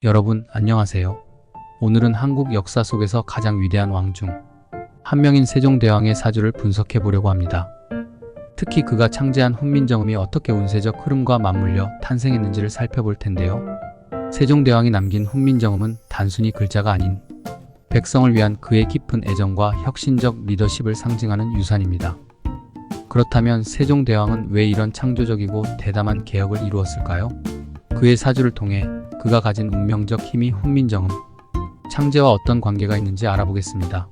여러분 안녕하세요. 오늘은 한국 역사 속에서 가장 위대한 왕 중 한 명인 세종대왕의 사주를 분석해 보려고 합니다. 특히 그가 창제한 훈민정음이 어떻게 운세적 흐름과 맞물려 탄생했는지를 살펴볼 텐데요. 세종대왕이 남긴 훈민정음은 단순히 글자가 아닌 백성을 위한 그의 깊은 애정과 혁신적 리더십을 상징하는 유산입니다. 그렇다면 세종대왕은 왜 이런 창조적이고 대담한 개혁을 이루었을까요? 그의 사주를 통해 그가 가진 운명적 힘이 훈민정음, 창제와 어떤 관계가 있는지 알아보겠습니다.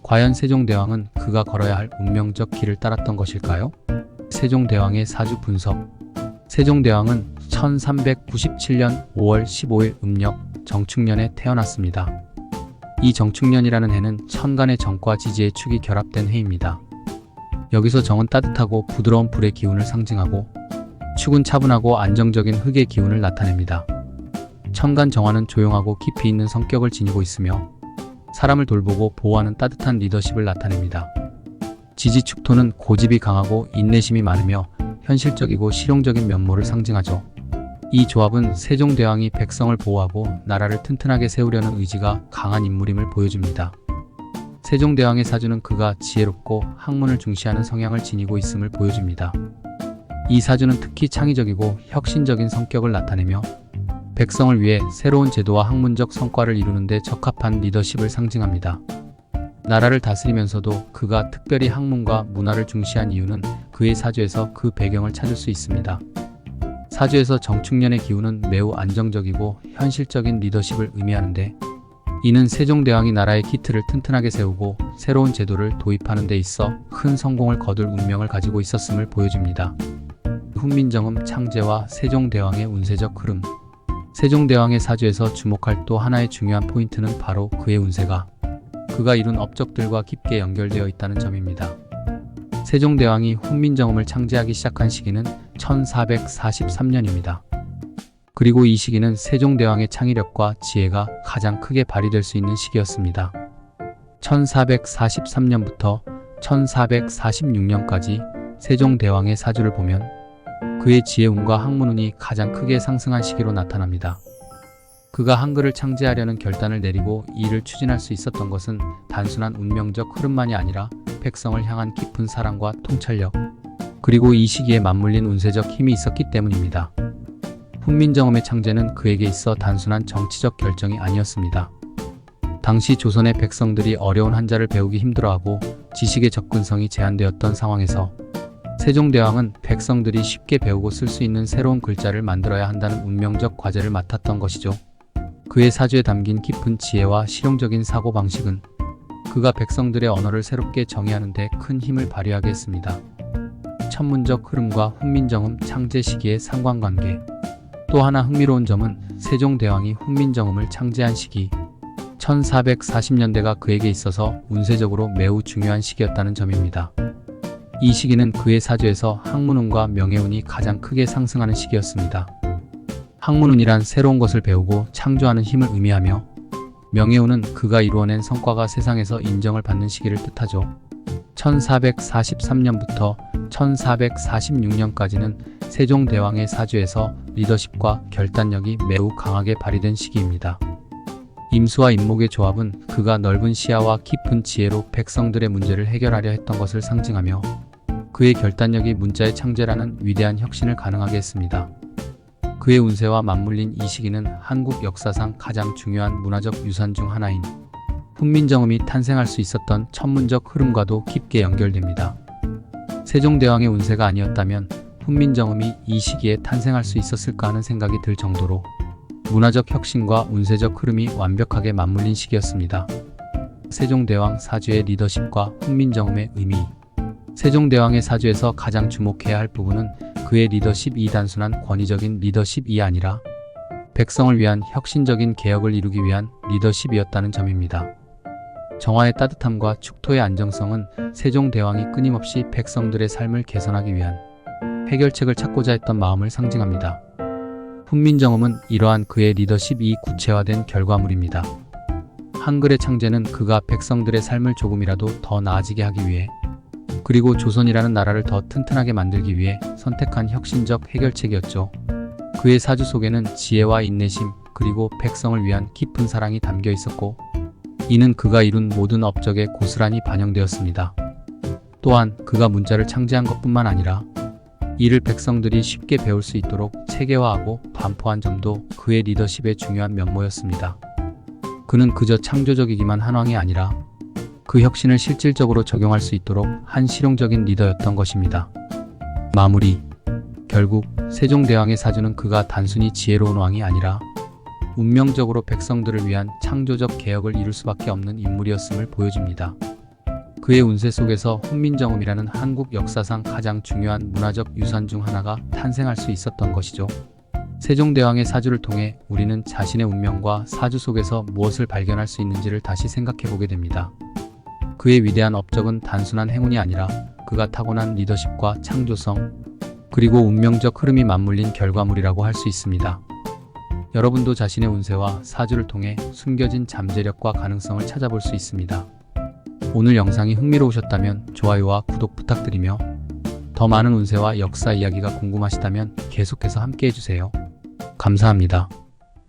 과연 세종대왕은 그가 걸어야 할 운명적 길을 따랐던 것일까요? 세종대왕의 사주 분석. 세종대왕은 1397년 5월 15일 음력 정축년에 태어났습니다. 이 정축년이라는 해는 천간의 정과 지지의 축이 결합된 해입니다. 여기서 정은 따뜻하고 부드러운 불의 기운을 상징하고 축은 차분하고 안정적인 흙의 기운을 나타냅니다. 천간 정화는 조용하고 깊이 있는 성격을 지니고 있으며 사람을 돌보고 보호하는 따뜻한 리더십을 나타냅니다. 지지축토는 고집이 강하고 인내심이 많으며 현실적이고 실용적인 면모를 상징하죠. 이 조합은 세종대왕이 백성을 보호하고 나라를 튼튼하게 세우려는 의지가 강한 인물임을 보여줍니다. 세종대왕의 사주는 그가 지혜롭고 학문을 중시하는 성향을 지니고 있음을 보여줍니다. 이 사주는 특히 창의적이고 혁신적인 성격을 나타내며 백성을 위해 새로운 제도와 학문적 성과를 이루는 데 적합한 리더십을 상징합니다. 나라를 다스리면서도 그가 특별히 학문과 문화를 중시한 이유는 그의 사주에서 그 배경을 찾을 수 있습니다. 사주에서 정축년의 기운은 매우 안정적이고 현실적인 리더십을 의미하는데 이는 세종대왕이 나라의 기틀을 튼튼하게 세우고 새로운 제도를 도입하는 데 있어 큰 성공을 거둘 운명을 가지고 있었음을 보여줍니다. 훈민정음 창제와 세종대왕의 운세적 흐름. 세종대왕의 사주에서 주목할 또 하나의 중요한 포인트는 바로 그의 운세가 그가 이룬 업적들과 깊게 연결되어 있다는 점입니다. 세종대왕이 훈민정음을 창제하기 시작한 시기는 1443년입니다. 그리고 이 시기는 세종대왕의 창의력과 지혜가 가장 크게 발휘될 수 있는 시기였습니다. 1443년부터 1446년까지 세종대왕의 사주를 보면 그의 지혜운과 학문운이 가장 크게 상승한 시기로 나타납니다. 그가 한글을 창제하려는 결단을 내리고 이 일을 추진할 수 있었던 것은 단순한 운명적 흐름만이 아니라 백성을 향한 깊은 사랑과 통찰력, 그리고 이 시기에 맞물린 운세적 힘이 있었기 때문입니다. 훈민정음의 창제는 그에게 있어 단순한 정치적 결정이 아니었습니다. 당시 조선의 백성들이 어려운 한자를 배우기 힘들어하고 지식의 접근성이 제한되었던 상황에서 세종대왕은 백성들이 쉽게 배우고 쓸 수 있는 새로운 글자를 만들어야 한다는 운명적 과제를 맡았던 것이죠. 그의 사주에 담긴 깊은 지혜와 실용적인 사고방식은 그가 백성들의 언어를 새롭게 정의하는 데 큰 힘을 발휘하게 했습니다. 천문적 흐름과 훈민정음 창제 시기의 상관관계. 또 하나 흥미로운 점은 세종대왕이 훈민정음을 창제한 시기 1440년대가 그에게 있어서 운세적으로 매우 중요한 시기였다는 점입니다. 이 시기는 그의 사주에서 학문운과 명예운이 가장 크게 상승하는 시기였습니다. 학문운이란 새로운 것을 배우고 창조하는 힘을 의미하며 명예운은 그가 이루어낸 성과가 세상에서 인정을 받는 시기를 뜻하죠. 1443년부터 1446년까지는 세종대왕의 사주에서 리더십과 결단력이 매우 강하게 발휘된 시기입니다. 임수와 임목의 조합은 그가 넓은 시야와 깊은 지혜로 백성들의 문제를 해결하려 했던 것을 상징하며 그의 결단력이 문자의 창제라는 위대한 혁신을 가능하게 했습니다. 그의 운세와 맞물린 이 시기는 한국 역사상 가장 중요한 문화적 유산 중 하나인 훈민정음이 탄생할 수 있었던 천문적 흐름과도 깊게 연결됩니다. 세종대왕의 운세가 아니었다면 훈민정음이 이 시기에 탄생할 수 있었을까 하는 생각이 들 정도로 문화적 혁신과 운세적 흐름이 완벽하게 맞물린 시기였습니다. 세종대왕 사주의 리더십과 훈민정음의 의미. 세종대왕의 사주에서 가장 주목해야 할 부분은 그의 리더십이 단순한 권위적인 리더십이 아니라 백성을 위한 혁신적인 개혁을 이루기 위한 리더십이었다는 점입니다. 정화의 따뜻함과 축토의 안정성은 세종대왕이 끊임없이 백성들의 삶을 개선하기 위한 해결책을 찾고자 했던 마음을 상징합니다. 훈민정음은 이러한 그의 리더십이 구체화된 결과물입니다. 한글의 창제는 그가 백성들의 삶을 조금이라도 더 나아지게 하기 위해 그리고 조선이라는 나라를 더 튼튼하게 만들기 위해 선택한 혁신적 해결책이었죠. 그의 사주 속에는 지혜와 인내심, 그리고 백성을 위한 깊은 사랑이 담겨 있었고, 이는 그가 이룬 모든 업적에 고스란히 반영되었습니다. 또한 그가 문자를 창제한 것뿐만 아니라 이를 백성들이 쉽게 배울 수 있도록 체계화하고 반포한 점도 그의 리더십의 중요한 면모였습니다. 그는 그저 창조적이기만 한 왕이 아니라 그 혁신을 실질적으로 적용할 수 있도록 한 실용적인 리더였던 것입니다. 마무리. 결국 세종대왕의 사주는 그가 단순히 지혜로운 왕이 아니라 운명적으로 백성들을 위한 창조적 개혁을 이룰 수밖에 없는 인물이었음을 보여줍니다. 그의 운세 속에서 훈민정음이라는 한국 역사상 가장 중요한 문화적 유산 중 하나가 탄생할 수 있었던 것이죠. 세종대왕의 사주를 통해 우리는 자신의 운명과 사주 속에서 무엇을 발견할 수 있는지를 다시 생각해보게 됩니다. 그의 위대한 업적은 단순한 행운이 아니라 그가 타고난 리더십과 창조성, 그리고 운명적 흐름이 맞물린 결과물이라고 할 수 있습니다. 여러분도 자신의 운세와 사주를 통해 숨겨진 잠재력과 가능성을 찾아볼 수 있습니다. 오늘 영상이 흥미로우셨다면 좋아요와 구독 부탁드리며 더 많은 운세와 역사 이야기가 궁금하시다면 계속해서 함께 해주세요. 감사합니다.